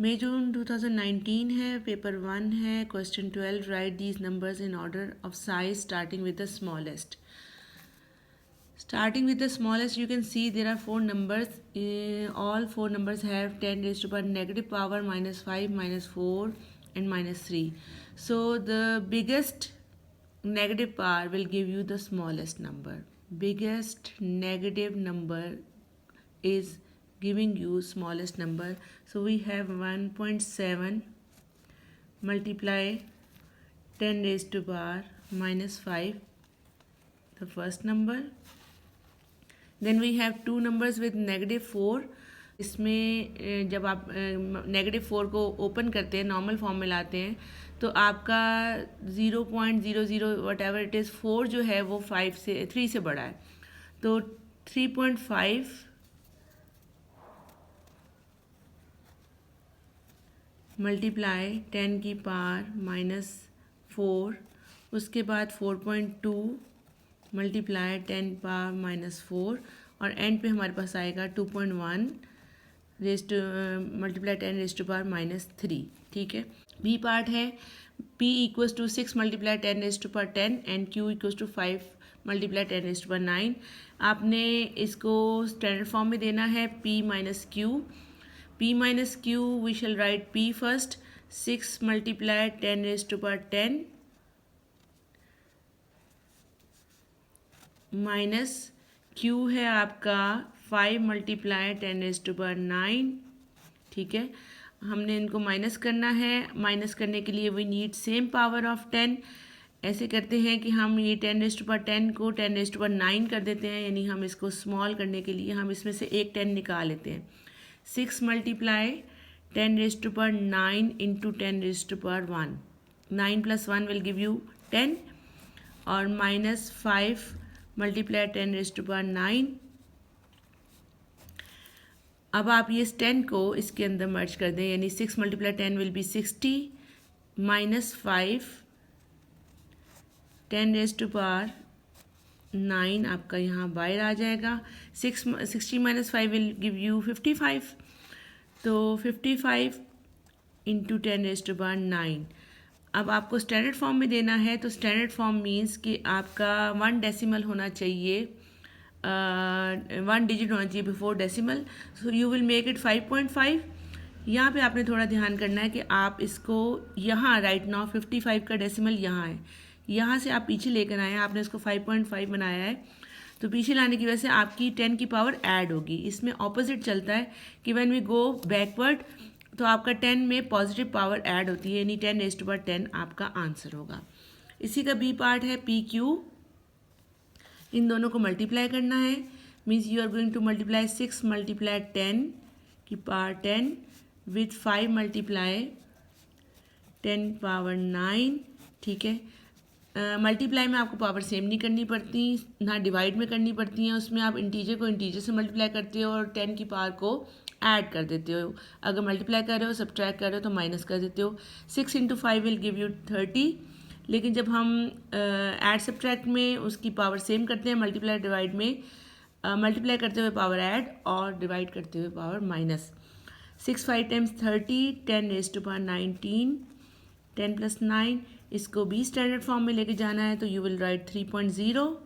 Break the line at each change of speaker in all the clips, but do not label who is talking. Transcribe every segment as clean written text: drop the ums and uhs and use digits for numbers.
मई जून 2019 है, पेपर 1 है, question 12, right these numbers in order of size starting with the smallest. Starting with the smallest, you can see there are 4 numbers. All 4 numbers have 10 raised to power negative power minus 5, minus 4 and minus 3. So the biggest negative power will give you the smallest number. Biggest negative number is giving you smallest number. So we have 1.7 multiply 10 raised to power minus 5, the first number. Then we have two numbers with -4. इसमें जब आप -4 को open करते हैं, normal form में लाते हैं, तो आपका 0.00 वट एवर इट इज़ 4 जो है वो 3 से बड़ा है. तो 3.5 मल्टीप्लाई 10 की पावर -4, उसके बाद 4.2 मल्टीप्लाई 10 पावर -4 और एंड पे हमारे पास आएगा 2.1 raise to multiply 10 raise to power -3. ठीक है. बी पार्ट है P equals to 6 multiply 10 raise to power 10 and Q equals to 5 multiply 10 raise to power 9. आपने इसको स्टैंडर्ड फॉर्म में देना है P minus Q. P minus Q we shall write P first. 6 multiply 10 raise to power 10 minus Q है आपका 5 multiply 10 raise to power 9. ठीक है. हमने इनको माइनस करना है. माइनस करने के लिए we need same power of 10. ऐसे करते हैं कि हम ये 10 रेज टू पावर 10 को 10 रेज टू पावर 9 कर देते हैं, यानी हम इसको स्मॉल करने के लिए हम इसमें से एक 10 निकाल लेते हैं. 6 multiply 10 raise to power 9 into 10 raise to power 1. 9 plus 1 will give you 10 और minus 5 multiply 10 raise to power 9. अब आप ये 10 को इसके अंदर मर्ज कर दें, यानी 6 multiply 10 will be 60 minus 5 10 raise to power 9 आपका यहाँ बाहर आ जाएगा. 60 माइनस 5 विल गिव यू 55. तो 55 इंटू 10 रेज टू पावर 9. अब आपको स्टैंडर्ड फॉर्म में देना है, तो स्टैंडर्ड फॉर्म मीन्स कि आपका 1 डेसिमल होना चाहिए, 1 डिजिट होना चाहिए before decimal. So you will make it 5.5. यहाँ पे आपने थोड़ा ध्यान करना है कि आप इसको यहाँ राइट नाउ 55 का डेसिमल यहाँ है, यहाँ से आप पीछे लेकर आए हैं, आपने इसको 5.5 बनाया है. तो पीछे लाने की वजह से आपकी 10 की पावर ऐड होगी. इसमें ऑपोजिट चलता है कि व्हेन वी गो बैकवर्ड तो आपका 10 में पॉजिटिव पावर ऐड होती है, यानी 10 रेज टू पावर 10 आपका आंसर होगा. इसी का बी पार्ट है पी क्यू. इन दोनों को मल्टीप्लाई करना है. Means you are going to multiply 6 multiply 10 की पावर 10 विथ 5 मल्टीप्लाई 10 पावर 9. ठीक है. मल्टीप्लाई में आपको पावर सेम नहीं करनी पड़ती, ना डिवाइड में करनी पड़ती है. उसमें आप इंटीजर को इंटीजर से मल्टीप्लाई करते हो और 10 की पावर को ऐड कर देते हो. अगर मल्टीप्लाई कर रहे हो, सब्ट्रैक्ट कर रहे हो तो माइनस कर देते हो. 6 इंटू 5 विल गिव यू 30. लेकिन जब हम ऐड सब्ट्रैक्ट में उसकी पावर सेम करते हैं, मल्टीप्लाई डिवाइड में मल्टीप्लाई करते हुए पावर ऐड और डिवाइड करते हुए power minus. 6 5 times 30, 10 raise to power 19, 10 plus 9. इसको भी स्टैंडर्ड फॉर्म में लेके जाना है, तो यू विल राइट 3.0.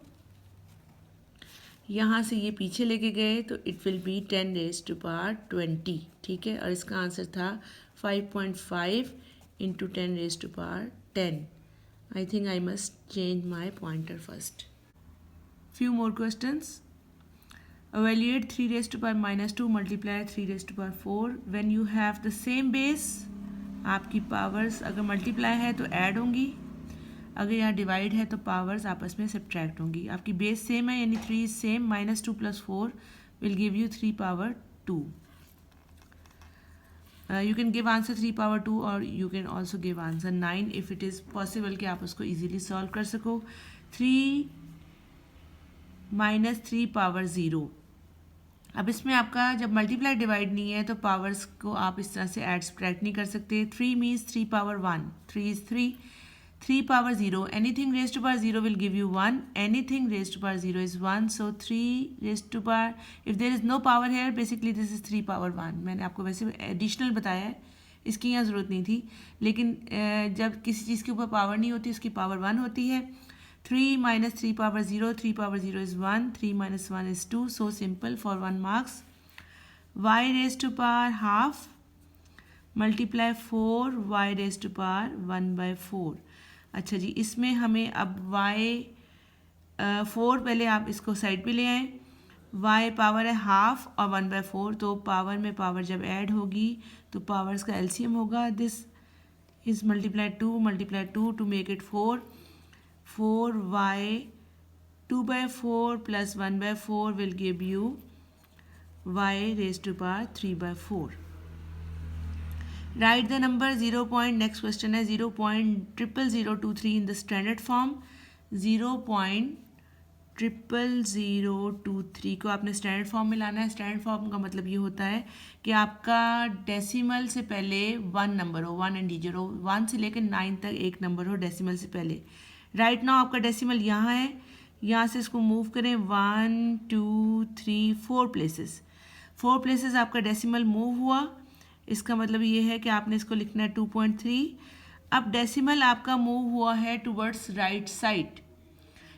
यहाँ से ये पीछे लेके गए तो it will be 10 raise to power 20. ठीक है. और इसका आंसर था 5.5 into 10 raise to power 10. I think I must change my pointer first. Few more questions. Evaluate 3 raised to power -2 multiply 3 raised to power 4. When you have the same base, आपकी powers अगर multiply है तो add होंगी, अगर यहाँ divide है तो powers आपस में सब्ट्रैक्ट होंगी. आपकी बेस सेम है, यानी 3 same. -2 + 4 will give you 3 power 2. You can give answer 3 power 2 और you can also give answer 9 if it is possible कि आप उसको ईजिली सॉल्व कर सको. 3 - 3 पावर 0. अब इसमें आपका जब मल्टीप्लाई डिवाइड नहीं है तो पावर्स को आप इस तरह से ऐड सब्ट्रैक्ट नहीं कर सकते. 3 means 3 power 1. 3 is 3. 3 power 0. Anything raise to power 0 will give you 1. Anything raise to power 0 is 1. So 3 raise to power, if there is no power here, basically this is 3 power 1. मैंने आपको वैसे additional बताया है इसकी यहाँ ज़रूरत नहीं थी, लेकिन जब किसी चीज़ के ऊपर पावर नहीं होती उसकी पावर 1 होती है। 3 minus 3 power 0, 3 power 0 is 1, 3 minus 1 is 2, so simple for 1 marks. Y raised to power half multiply 4 y raised to power 1 by 4. अच्छा जी, इसमें हमें अब y 4 पहले आप इसको साइड पे ले आएँ, y पावर है हाफ और 1 by 4, तो पावर में पावर जब ऐड होगी तो पावर्स का एलसीएम होगा. This is multiply 2 to make it 4. 4y 2 by 4 plus 1 by 4 will give you y raised to power 3 by 4. Write the number 0. Next question है 0.00023 in the standard form. 0.00023 को आपने standard form में लाना है. Standard form का मतलब ये होता है कि आपका डेसिमल से पहले 1 नंबर हो, 1 इंटीजर हो, 1 से लेकर 9 तक एक नंबर हो डेसिमल से पहले. राइट नाउ आपका डेसिमल यहाँ है, यहाँ से इसको मूव करें 1 2 3 4 प्लेसेस. 4 प्लेसेस आपका डेसिमल मूव हुआ. इसका मतलब ये है कि आपने इसको लिखना है 2.3. अब डेसिमल आपका मूव हुआ है टुवर्ड्स राइट साइड.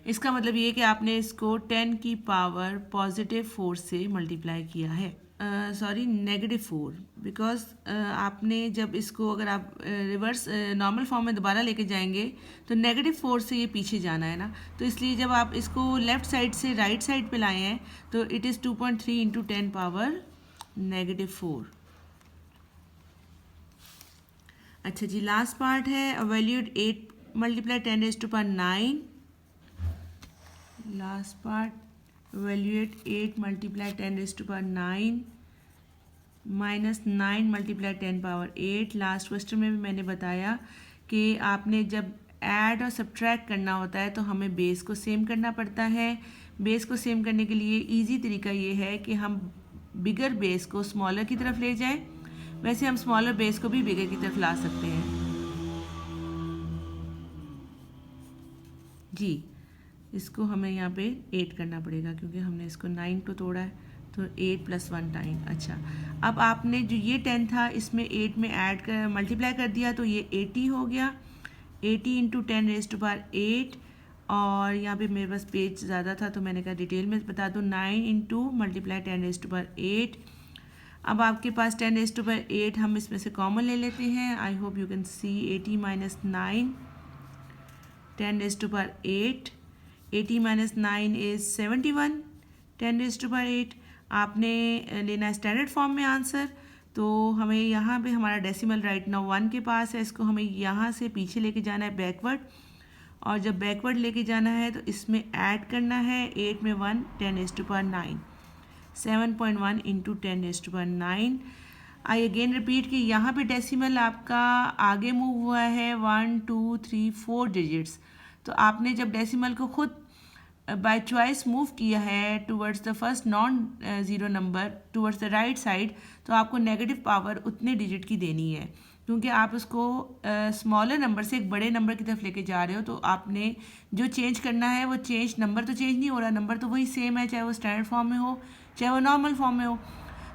इसका मतलब ये कि आपने इसको 10 की पावर पॉजिटिव 4 से मल्टीप्लाई किया है, नेगेटिव 4, बिकॉज आपने जब इसको अगर आप रिवर्स नॉर्मल फॉर्म में दोबारा लेके जाएंगे तो नेगेटिव 4 से ये पीछे जाना है ना, तो इसलिए जब आप इसको लेफ़्ट साइड से राइट साइड पे लाए हैं तो it is 2.3 into 10 power negative 4. अच्छा जी, लास्ट पार्ट है evaluate 8 multiply 10 raised to power 9. Last part evaluate 8 multiply 10 raised to power 9 minus 9 multiply 10 power 8. Last question में भी मैंने बताया कि आपने जब ऐड और सब्ट्रैक्ट करना होता है तो हमें बेस को सेम करना पड़ता है. बेस को सेम करने के लिए इजी तरीका ये है कि हम बिगर बेस को स्मॉलर की तरफ ले जाएं. वैसे हम स्मॉलर बेस को भी बिगर की तरफ ला सकते हैं जी. इसको हमें यहाँ पे 8 करना पड़ेगा क्योंकि हमने इसको 9 को तोड़ा है, तो 8 + 1 टाइम. अच्छा, अब आपने जो ये 10 था इसमें 8 में ऐड कर मल्टीप्लाई कर दिया तो ये 80 हो गया. 80 इंटू 10 रेज़्ड टू पावर 8. और यहाँ पे मेरे पास पेज ज़्यादा था तो मैंने कहा डिटेल में बता दूँ. 9 into multiply 10 raised to power 8. अब आपके पास 10 रेज़्ड टू पावर 8 हम इसमें से कॉमन ले लेते हैं. I hope you can see 80 minus 9 10 raised to power 8. 80 minus 9 is 71. 10 raised to power 8 आपने लेना है स्टैंडर्ड फॉर्म में आंसर. तो हमें यहाँ पे हमारा डेसिमल राइट नाउ 1 के पास है, इसको हमें यहाँ से पीछे लेके जाना है बैकवर्ड. और जब बैकवर्ड लेके जाना है तो इसमें ऐड करना है 8 में 1 10 raised to power 9. 7.1 into 10 raised to power 9. I again repeat कि यहाँ पे डेसिमल आपका आगे मूव हुआ है 1 2 3 4 डिजिट्स. तो आपने जब डेसिमल को खुद बाय चॉइस मूव किया है towards the first non zero number towards the right side, तो आपको नेगेटिव पावर उतने डिजिट की देनी है क्योंकि आप उसको स्मॉलर नंबर से एक बड़े नंबर की तरफ लेके जा रहे हो. तो आपने जो चेंज करना है वो चेंज, नंबर तो चेंज नहीं हो रहा, नंबर तो वही सेम है, चाहे वो स्टैंडर्ड फॉर्म में हो चाहे वो नॉर्मल फॉर्म में हो.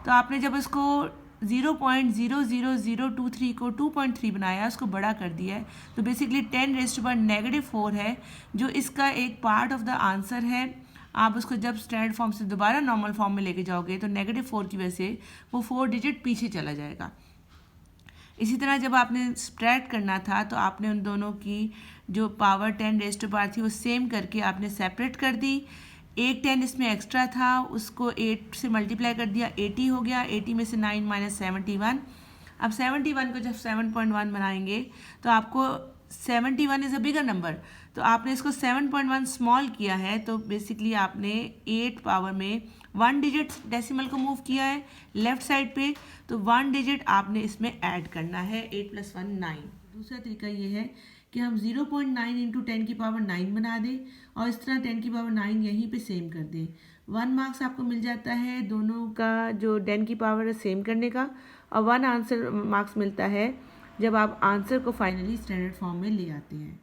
तो आपने जब उसको 0.00023 को 2.3 बनाया, उसको बड़ा कर दिया है, तो basically 10 raised to power negative 4 है जो इसका एक पार्ट ऑफ द आंसर है. आप उसको जब स्टैंडर्ड फॉर्म से दोबारा नॉर्मल फॉर्म में लेके जाओगे तो नेगेटिव 4 की वजह से वो 4 डिजिट पीछे चला जाएगा. इसी तरह जब आपने सब्ट्रैक्ट करना था तो आपने उन दोनों की जो पावर 10 रेज़्ड टू पावर थी वो सेम करके आपने सेपरेट कर दी. एक 10 इसमें एक्स्ट्रा था, उसको 8 से मल्टीप्लाई कर दिया, 80 हो गया. 80 में से 9 माइनस 71. अब 71 को जब 7.1 बनाएंगे तो आपको 71 इज़ अ बिगर नंबर, तो आपने इसको 7.1 स्मॉल किया है. तो बेसिकली आपने 8 पावर में 1 डिजिट डेसिमल को मूव किया है लेफ़्ट साइड पे, तो 1 डिजिट आपने इसमें ऐड करना है. 8 + 1 9. दूसरा तरीका ये है कि हम 0.9 इंटू 10 की पावर 9 बना दें और इस तरह 10 की पावर 9 यहीं पे सेम कर दें. 1 मार्क्स आपको मिल जाता है दोनों का जो 10 की पावर है सेम करने का, और 1 आंसर मार्क्स मिलता है जब आप आंसर को फाइनली स्टैंडर्ड फॉर्म में ले आते हैं.